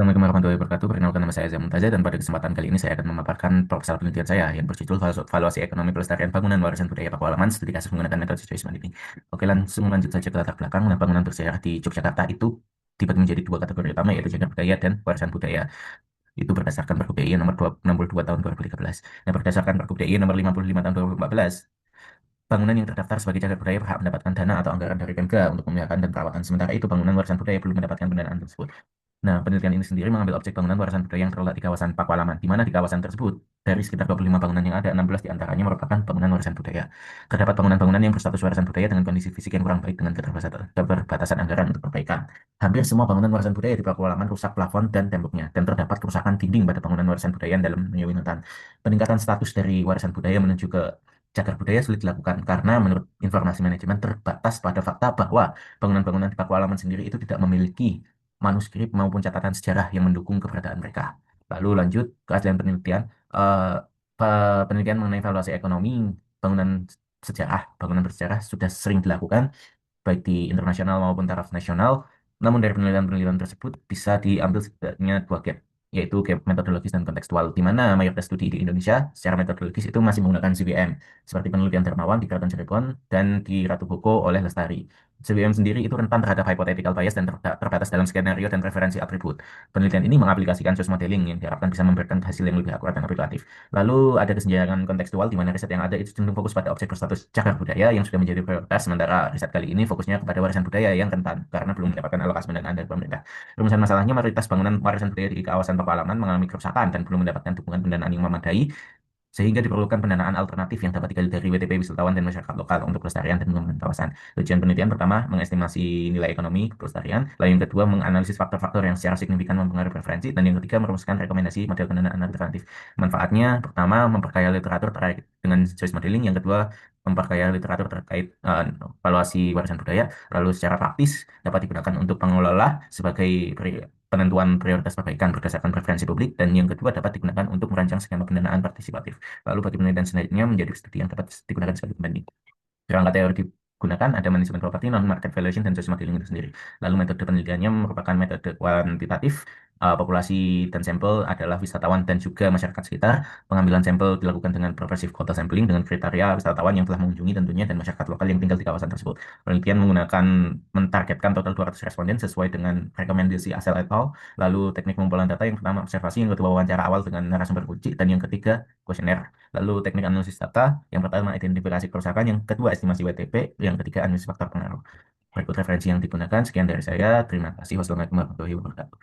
Assalamualaikum warahmatullahi wabarakatuh. Perkenalkan nama saya Zia Muntaza dan pada kesempatan kali ini saya akan memaparkan proposal penelitian saya yang berjudul Valuasi Ekonomi Pelestarian Bangunan Warisan Budaya Pakualaman Studi Kasus menggunakan metode Joyce Mandiri. Oke, langsung lanjut saja ke latar belakang. Nah, bangunan bersejarah di Yogyakarta itu dibagi menjadi dua kategori utama yaitu cagar budaya dan warisan budaya. Itu berdasarkan Pergub DIY nomor 62 tahun 2013. Nah, berdasarkan Pergub DIY nomor 55 tahun 2014, bangunan yang terdaftar sebagai cagar budaya berhak mendapatkan dana atau anggaran dari Pemda untuk pemeliharaan dan perawatan. Sementara itu, bangunan warisan budaya belum mendapatkan pendanaan tersebut. Nah, penelitian ini sendiri mengambil objek bangunan warisan budaya yang terletak di kawasan Pakualaman, di mana di kawasan tersebut, dari sekitar 25 bangunan yang ada, 16 diantaranya merupakan bangunan warisan budaya. Terdapat bangunan-bangunan yang berstatus warisan budaya dengan kondisi fisik yang kurang baik dengan keterbatasan anggaran untuk perbaikan. Hampir semua bangunan warisan budaya di Pakualaman rusak plafon dan temboknya, dan terdapat kerusakan dinding pada bangunan warisan budaya yang dalam Nyawinotan. Peningkatan status dari warisan budaya menuju ke cagar budaya sulit dilakukan karena menurut informasi manajemen terbatas pada fakta bahwa bangunan-bangunan di Pakualaman sendiri itu tidak memiliki manuskrip maupun catatan sejarah yang mendukung keberadaan mereka. Lalu lanjut ke hasil penelitian. Eh, Penelitian mengenai evaluasi ekonomi bangunan bangunan bersejarah sudah sering dilakukan baik di internasional maupun taraf nasional. Namun dari penelitian-penelitian tersebut bisa diambil setidaknya dua gap, yaitu gap metodologis dan kontekstual, di mana mayoritas studi di Indonesia secara metodologis itu masih menggunakan CBM, seperti penelitian Dermawan di Keraton Cirebon dan di Ratu Boko oleh Lestari. CBM sendiri itu rentan terhadap hypothetical bias dan terbatas dalam skenario dan referensi atribut. Penelitian ini mengaplikasikan source modeling yang diharapkan bisa memberikan hasil yang lebih akurat dan aplikatif. Lalu ada kesenjangan kontekstual di mana riset yang ada itu cenderung fokus pada objek berstatus cagar budaya yang sudah menjadi prioritas, sementara riset kali ini fokusnya kepada warisan budaya yang rentan karena belum mendapatkan alokasi pendanaan dari pemerintah. Rumusan masalahnya mayoritas bangunan warisan budaya di kawasan petualangan mengalami kerusakan dan belum mendapatkan dukungan pendanaan yang memadai, sehingga diperlukan pendanaan alternatif yang dapat digali dari WTP wisatawan dan masyarakat lokal untuk pelestarian dan pengembangan kawasan. Tujuan penelitian pertama, mengestimasi nilai ekonomi pelestarian, lalu yang kedua, menganalisis faktor-faktor yang secara signifikan mempengaruhi preferensi, dan yang ketiga, merumuskan rekomendasi model pendanaan alternatif. Manfaatnya, pertama, memperkaya literatur terkait dengan choice modeling, yang kedua, memperkaya literatur terkait valuasi warisan budaya, lalu secara praktis dapat digunakan untuk pengelola sebagai penentuan prioritas perbaikan berdasarkan preferensi publik, dan yang kedua dapat digunakan untuk merancang skema pendanaan partisipatif. Lalu bagi penelitian selanjutnya menjadi studi yang dapat digunakan sebagai pembanding. Kerangka teori digunakan ada manajemen properti, non-market valuation, dan social modeling itu sendiri. Lalu metode penelitiannya merupakan metode kuantitatif. Populasi dan sampel adalah wisatawan dan juga masyarakat sekitar. Pengambilan sampel dilakukan dengan progressive quota sampling dengan kriteria wisatawan yang telah mengunjungi tentunya dan masyarakat lokal yang tinggal di kawasan tersebut. Penelitian menggunakan mentargetkan total 200 responden sesuai dengan rekomendasi Asel et al. Lalu teknik pengumpulan data yang pertama observasi, yang kedua wawancara awal dengan narasumber kunci, dan yang ketiga kuesioner. Lalu teknik analisis data, yang pertama identifikasi kerusakan, yang kedua estimasi WTP, yang ketiga analisis faktor pengaruh. Berikut referensi yang digunakan. Sekian dari saya. Terima kasih. Wassalamualaikum warahmatullahi wabarakatuh.